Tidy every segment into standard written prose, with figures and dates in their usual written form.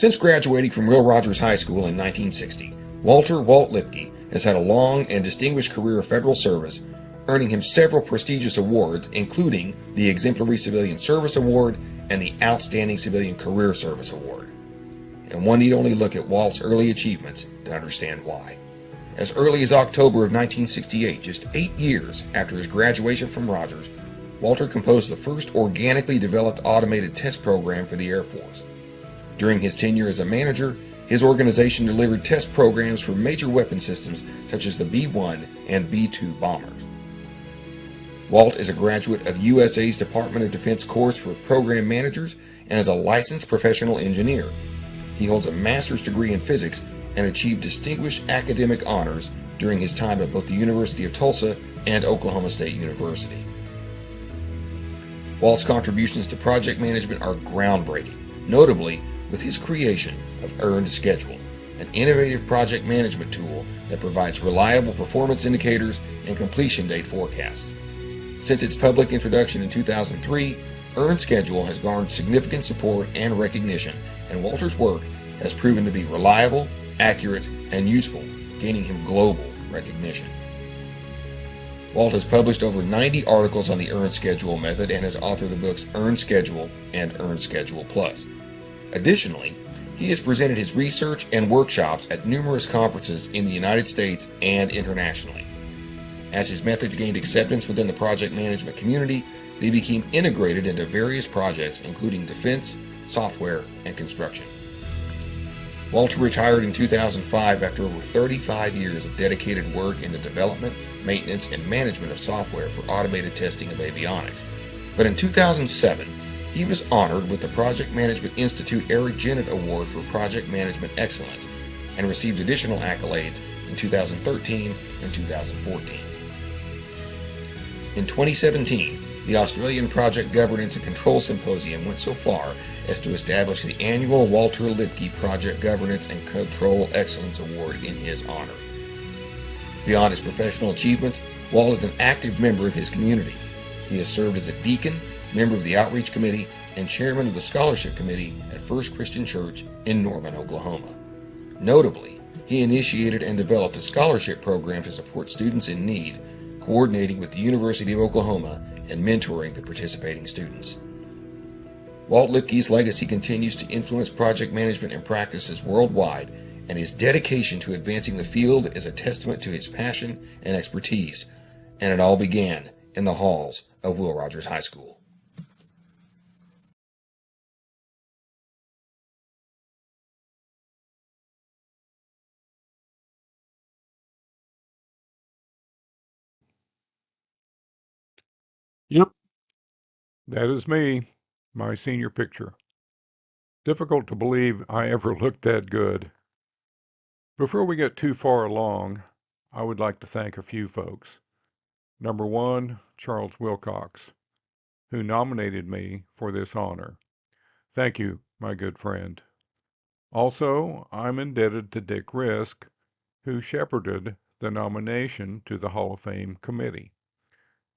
Since graduating from Will Rogers High School in 1960, Walt Lipke has had a long and distinguished career of federal service, earning him several prestigious awards, including the Exemplary Civilian Service Award and the Outstanding Civilian Career Service Award. And one need only look at Walt's early achievements to understand why. As early as October of 1968, just 8 years after his graduation from Rogers, Walter composed the first organically developed automated test program for the Air Force. During his tenure as a manager, his organization delivered test programs for major weapon systems such as the B-1 and B-2 bombers. Walt is a graduate of USA's Department of Defense course for program managers and is a licensed professional engineer. He holds a master's degree in physics and achieved distinguished academic honors during his time at both the University of Tulsa and Oklahoma State University. Walt's contributions to project management are groundbreaking, notably with his creation of Earned Schedule, an innovative project management tool that provides reliable performance indicators and completion date forecasts. Since its public introduction in 2003, Earned Schedule has garnered significant support and recognition, and Walter's work has proven to be reliable, accurate, and useful, gaining him global recognition. Walt has published over 90 articles on the Earned Schedule method and has authored the books Earned Schedule and Earned Schedule Plus. Additionally, he has presented his research and workshops at numerous conferences in the United States and internationally. As his methods gained acceptance within the project management community, they became integrated into various projects including defense, software, and construction. Walter retired in 2005 after over 35 years of dedicated work in the development, maintenance, and management of software for automated testing of avionics. But in 2007, he was honored with the Project Management Institute Eric Jennett Award for Project Management Excellence and received additional accolades in 2013 and 2014. In 2017, the Australian Project Governance and Control Symposium went so far as to establish the annual Walter Lipke Project Governance and Control Excellence Award in his honor. Beyond his professional achievements, Walt is an active member of his community. He has served as a deacon, member of the Outreach Committee, and chairman of the Scholarship Committee at First Christian Church in Norman, Oklahoma. Notably, he initiated and developed a scholarship program to support students in need, coordinating with the University of Oklahoma and mentoring the participating students. Walt Lipke's legacy continues to influence project management and practices worldwide, and his dedication to advancing the field is a testament to his passion and expertise, and it all began in the halls of Will Rogers High School. Yep, that is me, my senior picture. Difficult to believe I ever looked that good. Before we get too far along, I would like to thank a few folks. Number one, Charles Wilcox, who nominated me for this honor. Thank you, my good friend. Also, I'm indebted to Dick Risk, who shepherded the nomination to the Hall of Fame committee.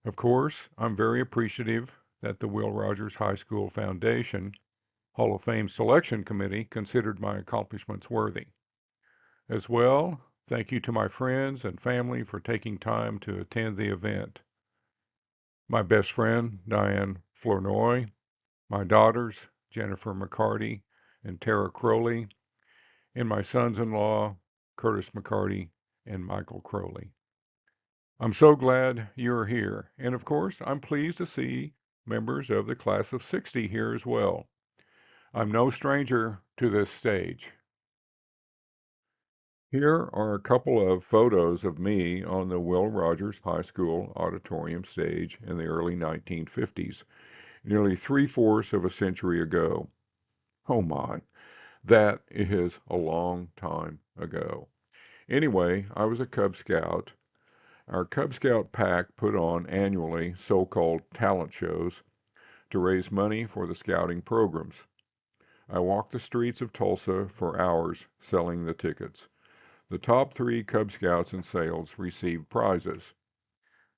Of course, I'm very appreciative that the Will Rogers High School Foundation Hall of Fame Selection Committee considered my accomplishments worthy. As well, thank you to my friends and family for taking time to attend the event. My best friend, Diane Flournoy, my daughters, Jennifer McCarty and Tara Crowley, and my sons-in-law, Curtis McCarty and Michael Crowley. I'm so glad you're here, and of course, I'm pleased to see members of the class of '60 here as well. I'm no stranger to this stage. Here are a couple of photos of me on the Will Rogers High School auditorium stage in the early 1950s, nearly three-fourths of a century ago. Oh my, that is a long time ago. Anyway, I was a Cub Scout. Our Cub Scout pack put on annually so-called talent shows to raise money for the scouting programs. I walked the streets of Tulsa for hours selling the tickets. The top 3 Cub Scouts in sales received prizes.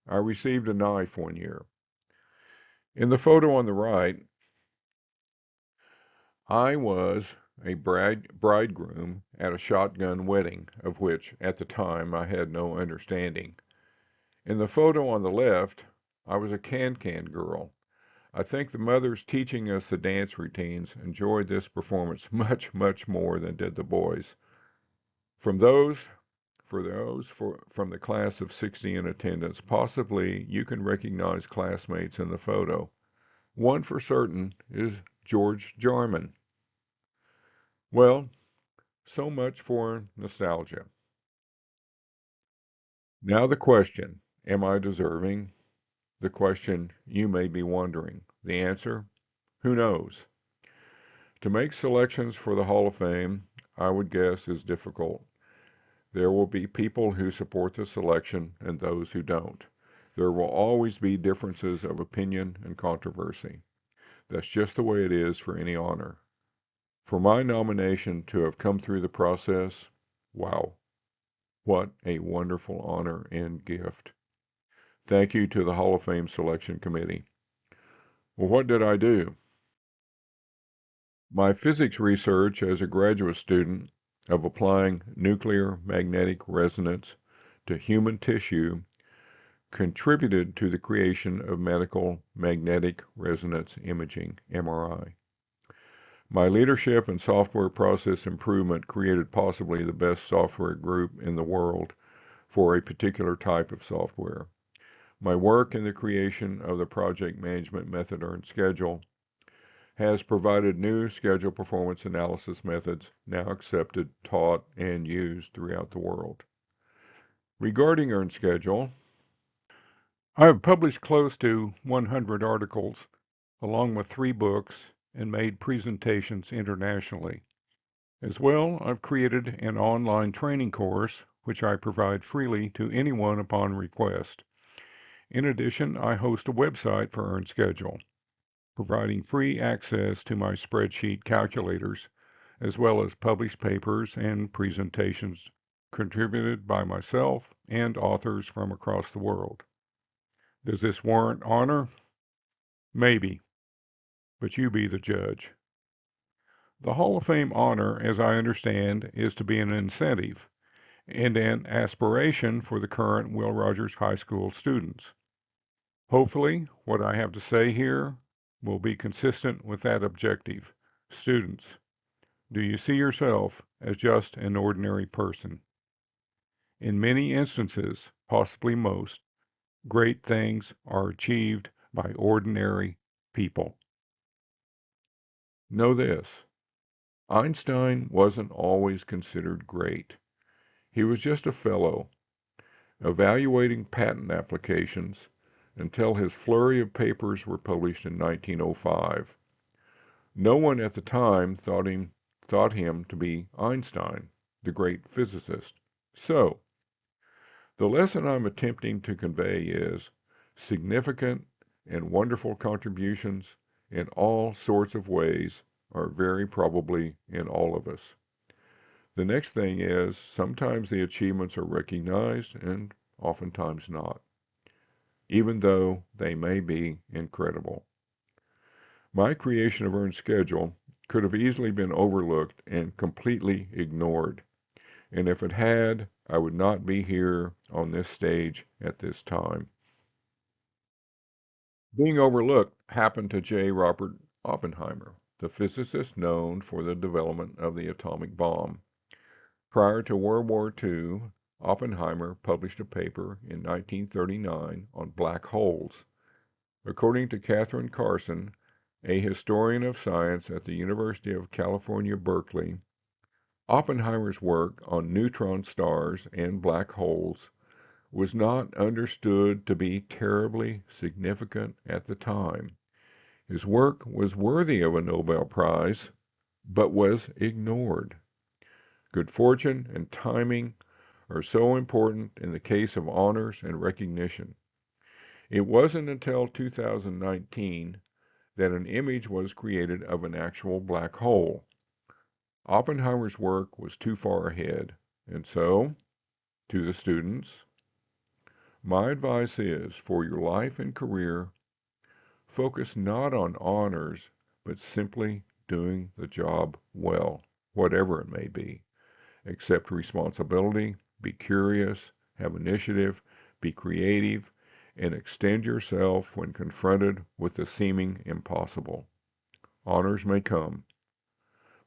I received a knife one year. In the photo on the right, I was a bridegroom at a shotgun wedding, of which, at the time, I had no understanding. In the photo on the left, I was a can-can girl. I think the mothers teaching us the dance routines enjoyed this performance much, much more than did the boys. From those, from the class of 60 in attendance, possibly you can recognize classmates in the photo. One for certain is George Jarman. Well, so much for nostalgia. Now the question, am I deserving? The question you may be wondering. The answer, who knows? To make selections for the Hall of Fame, I would guess, is difficult. There will be people who support the selection and those who don't. There will always be differences of opinion and controversy. That's just the way it is for any honor. For my nomination to have come through the process, wow, what a wonderful honor and gift. Thank you to the Hall of Fame Selection Committee. Well, what did I do? My physics research as a graduate student of applying nuclear magnetic resonance to human tissue contributed to the creation of medical magnetic resonance imaging, MRI. My leadership in software process improvement created possibly the best software group in the world for a particular type of software. My work in the creation of the project management method earned schedule has provided new schedule performance analysis methods now accepted, taught, and used throughout the world. Regarding earned schedule, I have published close to 100 articles, along with 3 books, and made presentations internationally. As well, I've created an online training course, which I provide freely to anyone upon request. In addition, I host a website for Earned Schedule, providing free access to my spreadsheet calculators, as well as published papers and presentations contributed by myself and authors from across the world. Does this warrant honor? Maybe, but you be the judge. The Hall of Fame honor, as I understand, is to be an incentive and an aspiration for the current Will Rogers High School students. Hopefully, what I have to say here will be consistent with that objective. Students, do you see yourself as just an ordinary person? In many instances, possibly most, great things are achieved by ordinary people. Know this: Einstein wasn't always considered great. He was just a fellow, evaluating patent applications until his flurry of papers were published in 1905. No one at the time thought him to be Einstein, the great physicist. So, the lesson I'm attempting to convey is significant and wonderful contributions in all sorts of ways are very probably in all of us. The next thing is sometimes the achievements are recognized and oftentimes not, even though they may be incredible. My creation of Earned Schedule could have easily been overlooked and completely ignored. And if it had, I would not be here on this stage at this time. Being overlooked happened to J. Robert Oppenheimer, the physicist known for the development of the atomic bomb. Prior to World War II, Oppenheimer published a paper in 1939 on black holes. According to Catherine Carson, a historian of science at the University of California, Berkeley, Oppenheimer's work on neutron stars and black holes was not understood to be terribly significant at the time. His work was worthy of a Nobel Prize, but was ignored. Good fortune and timing are so important in the case of honors and recognition. It wasn't until 2019 that an image was created of an actual black hole. Oppenheimer's work was too far ahead, and so, to the students, my advice is, for your life and career, focus not on honors, but simply doing the job well. whatever it may be. Accept responsibility, be curious, have initiative, be creative, and extend yourself when confronted with the seeming impossible. Honors may come,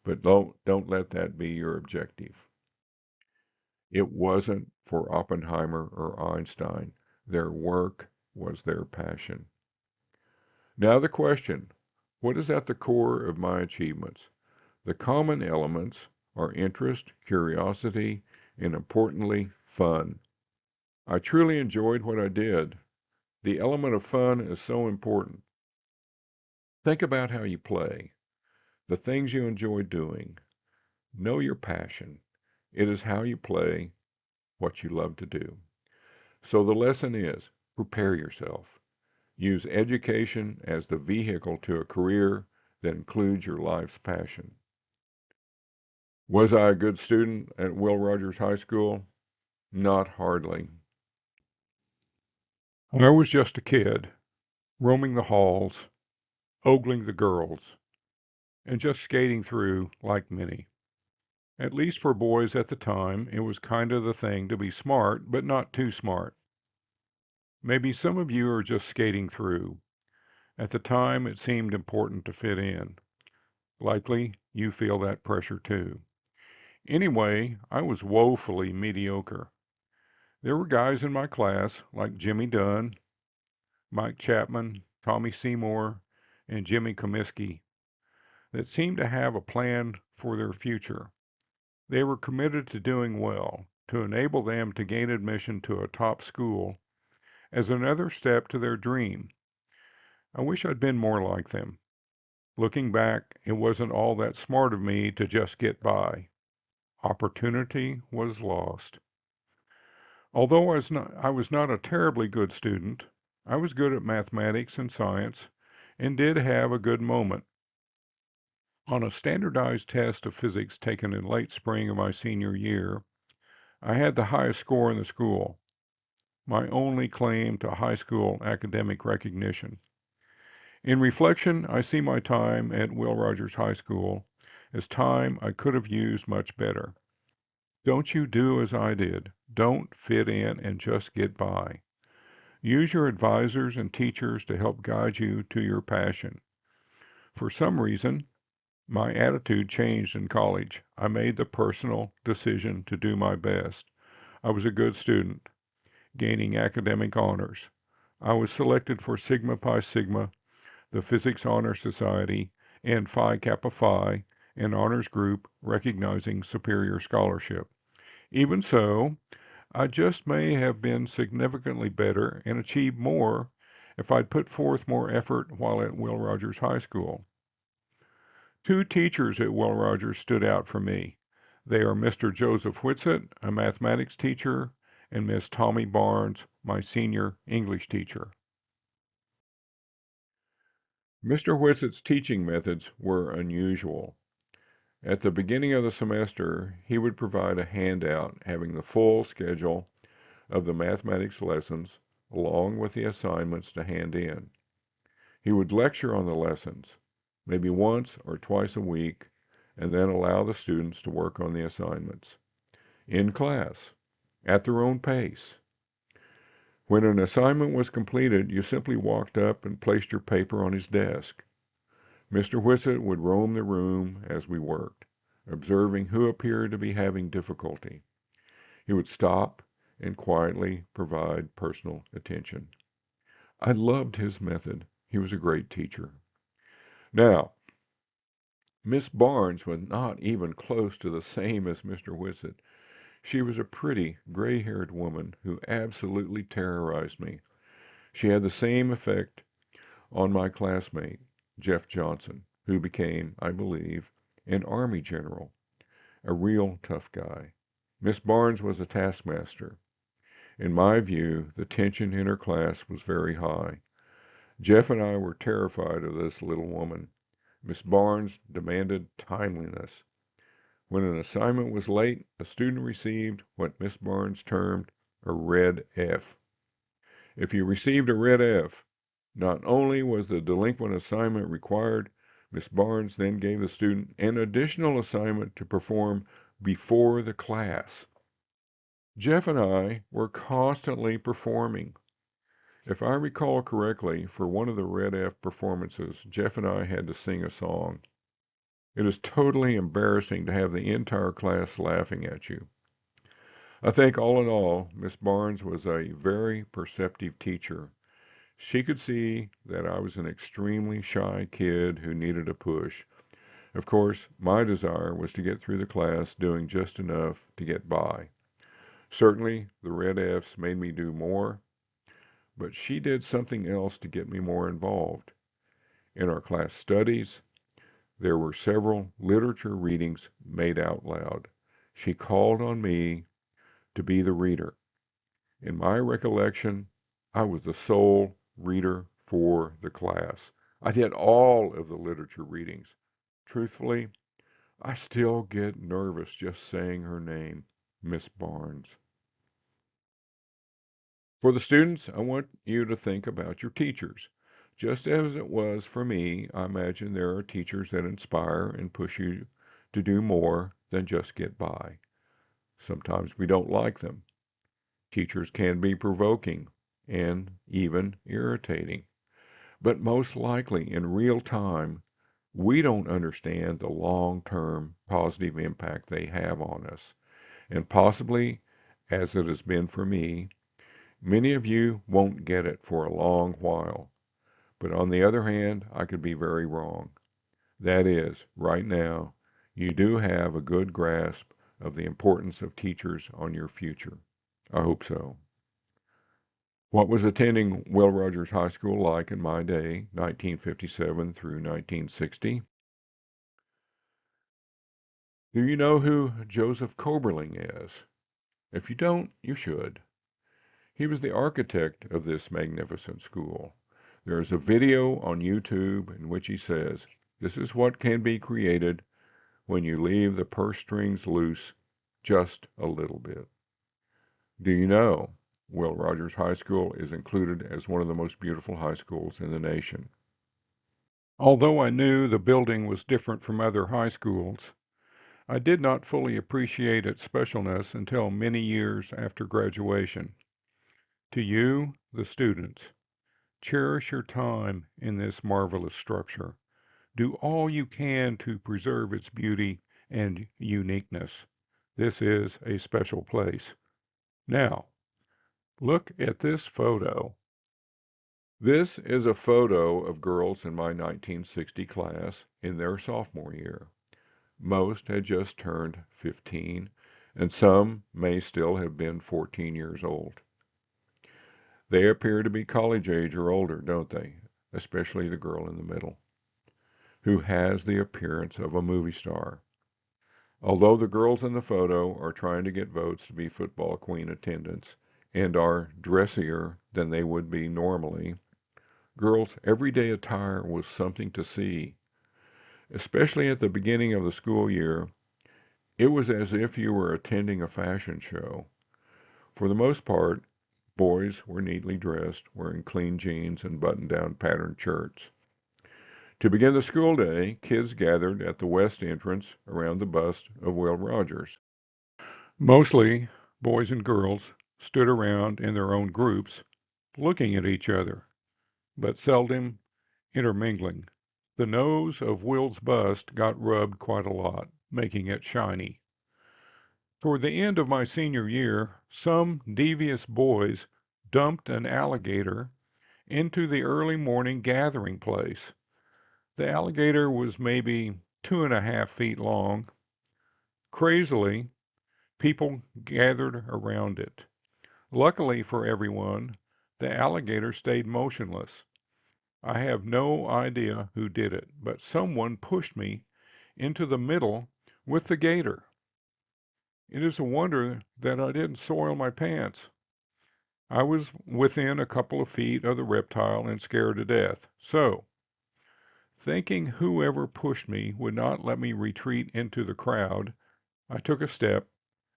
but don't let that be your objective. It wasn't for Oppenheimer or Einstein. Their work was their passion. Now the question, what is at the core of my achievements? The common elements are interest, curiosity, and importantly, fun. I truly enjoyed what I did. The element of fun is so important. Think about how you play, the things you enjoy doing. Know your passion. It is how you play what you love to do. So the lesson is prepare yourself. Use education as the vehicle to a career that includes your life's passion. Was I a good student at Will Rogers High School? Not hardly. I was just a kid, roaming the halls, ogling the girls, and just skating through like many. At least for boys at the time, it was kind of the thing to be smart, but not too smart. Maybe some of you are just skating through. At the time, it seemed important to fit in. Likely, you feel that pressure too. Anyway, I was woefully mediocre. There were guys in my class like Jimmy Dunn, Mike Chapman, Tommy Seymour, and Jimmy Comiskey that seemed to have a plan for their future. They were committed to doing well, to enable them to gain admission to a top school as another step to their dream. I wish I'd been more like them. Looking back, it wasn't all that smart of me to just get by. Opportunity was lost. Although I was not a terribly good student, I was good at mathematics and science and did have a good moment. On a standardized test of physics taken in late spring of my senior year, I had the highest score in the school, my only claim to high school academic recognition. In reflection, I see my time at Will Rogers High School as time I could have used much better. Don't you do as I did. Don't fit in and just get by. Use your advisors and teachers to help guide you to your passion. For some reason, my attitude changed in college. I made the personal decision to do my best. I was a good student, gaining academic honors. I was selected for Sigma Pi Sigma, the Physics Honor Society, and Phi Kappa Phi, an honors group recognizing superior scholarship. Even so, I just may have been significantly better and achieved more if I'd put forth more effort while at Will Rogers High School. Two teachers at Will Rogers stood out for me. They are Mr. Joseph Whitsett, a mathematics teacher, and Miss Tommy Barnes, my senior English teacher. Mr. Whitsett's teaching methods were unusual. At the beginning of the semester, he would provide a handout having the full schedule of the mathematics lessons along with the assignments to hand in. He would lecture on the lessons, maybe once or twice a week, and then allow the students to work on the assignments. In class, at their own pace. When an assignment was completed, you simply walked up and placed your paper on his desk. Mr. Whitsett would roam the room as we worked, observing who appeared to be having difficulty. He would stop and quietly provide personal attention. I loved his method. He was a great teacher. Now, Miss Barnes was not even close to the same as Mr. Whitsett. She was a pretty, gray-haired woman who absolutely terrorized me. She had the same effect on my classmate, Jeff Johnson, who became, I believe, an Army general, a real tough guy. Miss Barnes was a taskmaster. In my view, the tension in her class was very high. Jeff and I were terrified of this little woman. Miss Barnes demanded timeliness. When an assignment was late, a student received what Miss Barnes termed a red F. If you received a red F, not only was the delinquent assignment required, Miss Barnes then gave the student an additional assignment to perform before the class. Jeff and I were constantly performing. If I recall correctly, for one of the Red F performances, Jeff and I had to sing a song. It is totally embarrassing to have the entire class laughing at you. I think all in all, Miss Barnes was a very perceptive teacher. She could see that I was an extremely shy kid who needed a push. Of course, my desire was to get through the class doing just enough to get by. Certainly, the Red Fs made me do more, but she did something else to get me more involved. In our class studies, there were several literature readings made out loud. She called on me to be the reader. In my recollection, I was the sole reader for the class. I did all of the literature readings. Truthfully, I still get nervous just saying her name, Miss Barnes. For the students, I want you to think about your teachers. Just as it was for me, I imagine there are teachers that inspire and push you to do more than just get by. Sometimes we don't like them. Teachers can be provoking and even irritating. But most likely in real time, we don't understand the long-term positive impact they have on us. And possibly, as it has been for me, many of you won't get it for a long while. But on the other hand, I could be very wrong. That is, right now, you do have a good grasp of the importance of teachers on your future. I hope so. What was attending Will Rogers High School like in my day, 1957 through 1960? Do you know who Joseph Koberling is? If you don't, you should. He was the architect of this magnificent school. There is a video on YouTube in which he says, "This is what can be created when you leave the purse strings loose just a little bit." Do you know Will Rogers High School is included as one of the most beautiful high schools in the nation? Although I knew the building was different from other high schools, I did not fully appreciate its specialness until many years after graduation. To you, the students, cherish your time in this marvelous structure. Do all you can to preserve its beauty and uniqueness. This is a special place. Now, look at this photo. This is a photo of girls in my 1960 class in their sophomore year. Most had just turned 15, and some may still have been 14 years old. They appear to be college age or older, don't they? Especially the girl in the middle, who has the appearance of a movie star. Although the girls in the photo are trying to get votes to be football queen attendants and are dressier than they would be normally, girls' everyday attire was something to see. Especially at the beginning of the school year, it was as if you were attending a fashion show. For the most part, boys were neatly dressed, wearing clean jeans and button-down patterned shirts. To begin the school day, kids gathered at the west entrance around the bust of Will Rogers. Mostly, boys and girls stood around in their own groups, looking at each other, but seldom intermingling. The nose of Will's bust got rubbed quite a lot, making it shiny. Toward the end of my senior year, some devious boys dumped an alligator into the early morning gathering place. The alligator was maybe 2.5 feet long. Crazily, people gathered around it. Luckily for everyone, the alligator stayed motionless. I have no idea who did it, but someone pushed me into the middle with the gator. It is a wonder that I didn't soil my pants. I was within a couple of feet of the reptile and scared to death. So, thinking whoever pushed me would not let me retreat into the crowd, I took a step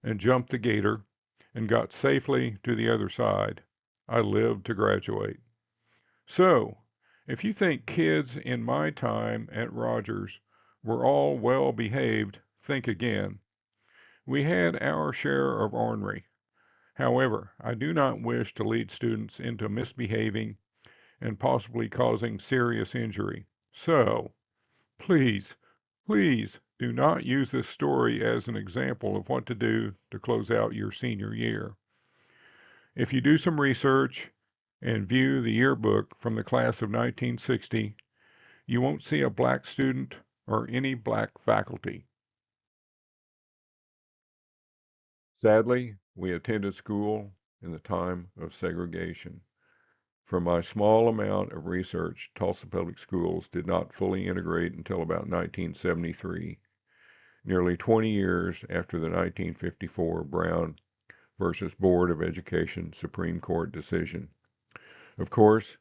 and jumped the gator and got safely to the other side. I lived to graduate. So, If you think kids in my time at Rogers were all well behaved, think again. We had our share of ornery. However, I do not wish to lead students into misbehaving and possibly causing serious injury. So, please, please do not use this story as an example of what to do to close out your senior year. If you do some research and view the yearbook from the class of 1960, you won't see a black student or any black faculty. Sadly, we attended school in the time of segregation. From my small amount of research, Tulsa Public Schools did not fully integrate until about 1973, nearly 20 years after the 1954 Brown versus Board of Education Supreme Court decision. Of course,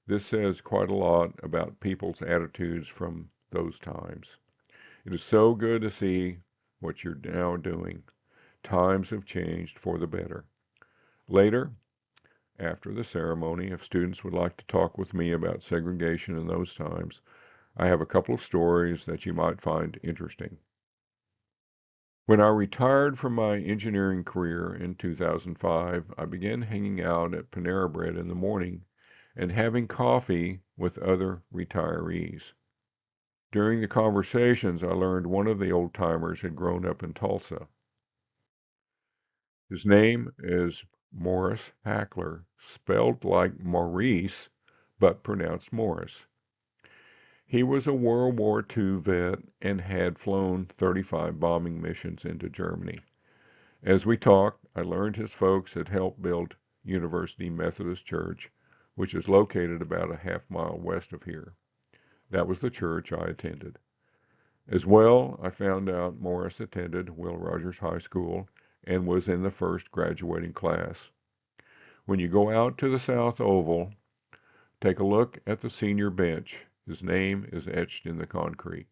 this says quite a lot about people's attitudes from those times. It is so good to see what you're now doing. Times have changed for the better. Later, after the ceremony, if students would like to talk with me about segregation in those times, I have a couple of stories that you might find interesting. When I retired from my engineering career in 2005, I began hanging out at Panera Bread in the morning and having coffee with other retirees. During the conversations, I learned one of the old timers had grown up in Tulsa. His name is Morris Hackler, spelled like Maurice, but pronounced Morris. He was a World War II vet and had flown 35 bombing missions into Germany. As we talked, I learned his folks had helped build University Methodist Church, which is located about a half-mile west of here. That was the church I attended. As well, I found out Morris attended Will Rogers High School and was in the first graduating class. When you go out to the South Oval, take a look at the senior bench. His name is etched in the concrete.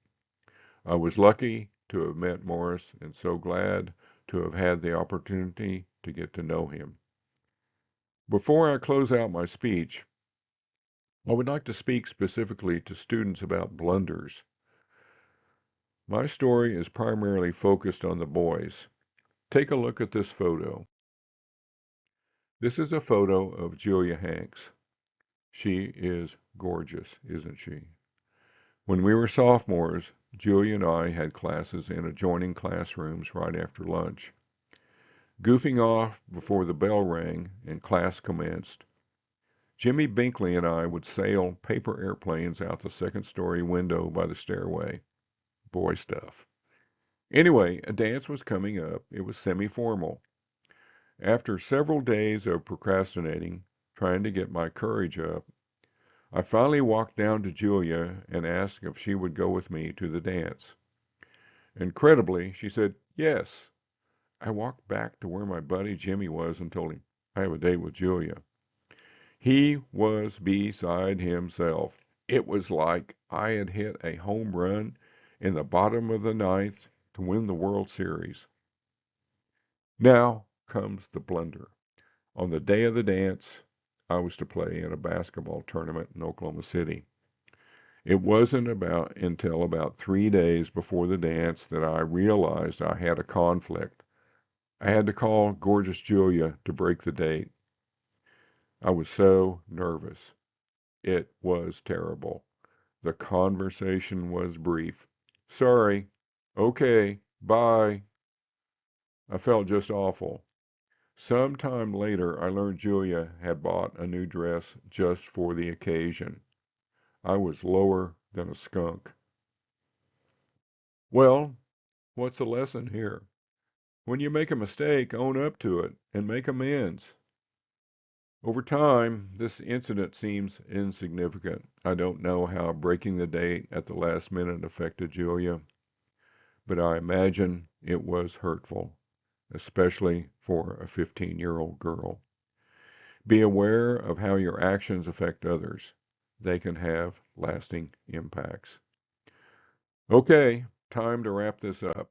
I was lucky to have met Morris and so glad to have had the opportunity to get to know him. Before I close out my speech, I would like to speak specifically to students about blunders. My story is primarily focused on the boys. Take a look at this photo. This is a photo of Julia Hanks. She is gorgeous, isn't she? When we were sophomores, Julia and I had classes in adjoining classrooms right after lunch. Goofing off before the bell rang and class commenced, Jimmy Binkley and I would sail paper airplanes out the second-story window by the stairway. Boy stuff. Anyway, a dance was coming up. It was semi-formal. After several days of procrastinating, trying to get my courage up, I finally walked down to Julia and asked if she would go with me to the dance. Incredibly, she said, yes. I walked back to where my buddy Jimmy was and told him, I have a date with Julia. He was beside himself. It was like I had hit a home run in the bottom of the ninth to win the World Series. Now comes the blunder. On the day of the dance, I was to play in a basketball tournament in Oklahoma City. It wasn't until about 3 days before the dance that I realized I had a conflict. I had to call gorgeous Julia to break the date. I was so nervous. It was terrible. The conversation was brief. Sorry. Okay. Bye. I felt just awful. Some time later, I learned Julia had bought a new dress just for the occasion. I was lower than a skunk. Well, what's the lesson here? When you make a mistake, own up to it and make amends. Over time, this incident seems insignificant. I don't know how breaking the date at the last minute affected Julia, but I imagine it was hurtful, especially for a 15-year-old girl. Be aware of how your actions affect others. They can have lasting impacts. Okay, time to wrap this up.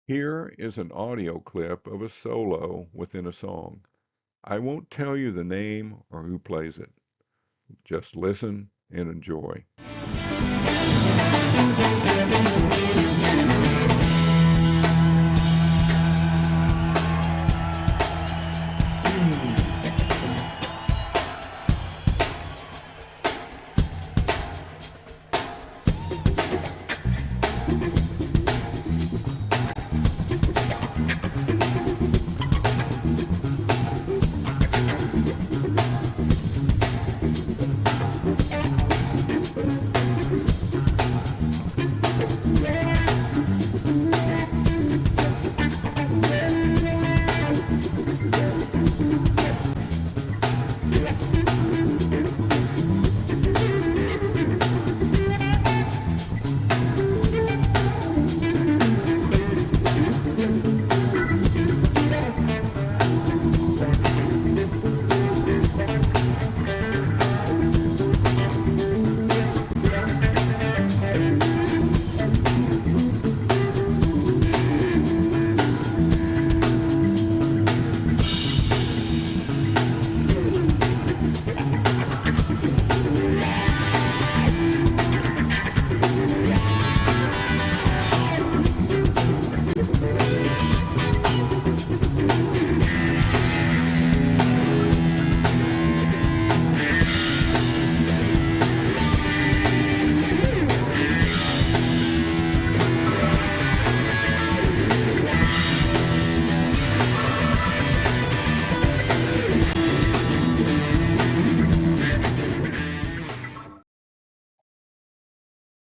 Here is an audio clip of a solo within a song. I won't tell you the name or who plays it. Just listen and enjoy.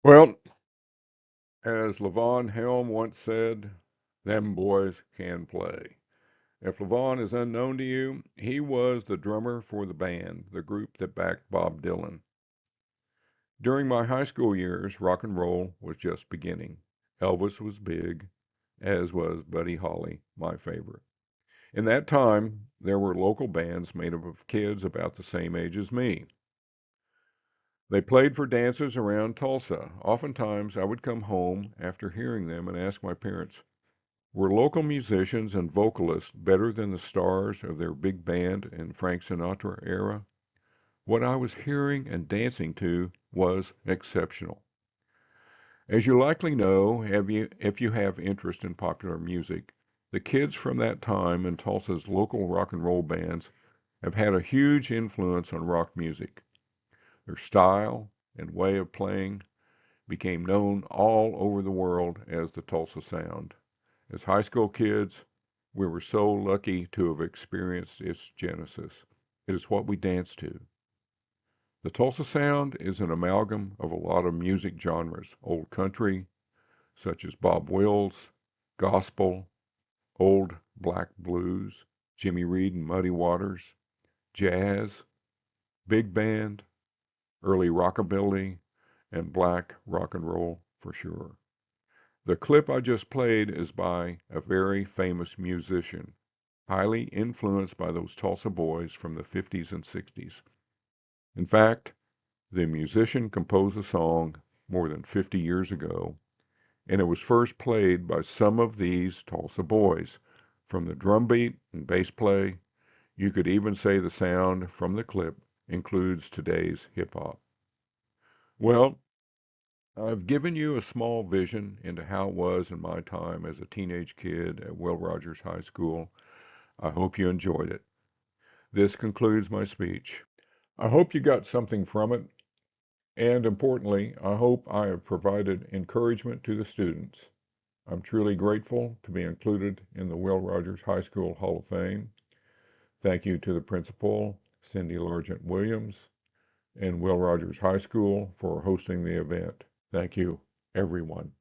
Well, as Levon Helm once said, them boys can play. If Levon is unknown to you, he was the drummer for the band, the group that backed Bob Dylan. During my high school years, rock and roll was just beginning. Elvis was big, as was Buddy Holly, my favorite. In that time, there were local bands made up of kids about the same age as me. They played for dances around Tulsa. Oftentimes, I would come home after hearing them and ask my parents, were local musicians and vocalists better than the stars of their big band in Frank Sinatra era? What I was hearing and dancing to was exceptional. As you likely know, if you have interest in popular music, the kids from that time in Tulsa's local rock and roll bands have had a huge influence on rock music. Their style and way of playing became known all over the world as the Tulsa Sound. As high school kids, we were so lucky to have experienced its genesis. It is what we dance to. The Tulsa Sound is an amalgam of a lot of music genres: old country, such as Bob Wills, gospel, old black blues, Jimmy Reed and Muddy Waters, jazz, big band, early rockabilly, and black rock and roll for sure. The clip I just played is by a very famous musician, highly influenced by those Tulsa boys from the 50s and 60s. In fact, the musician composed the song more than 50 years ago, and it was first played by some of these Tulsa boys. From the drum beat and bass play, you could even say the sound from the clip includes today's hip hop. Well, I've given you a small vision into how it was in my time as a teenage kid at Will Rogers High School. I hope you enjoyed it. This concludes my speech. I hope you got something from it, and importantly, I hope I have provided encouragement to the students. I'm truly grateful to be included in the Will Rogers High School Hall of Fame. Thank you to the principal, Cindy Largent Williams, and Will Rogers High School for hosting the event. Thank you, everyone.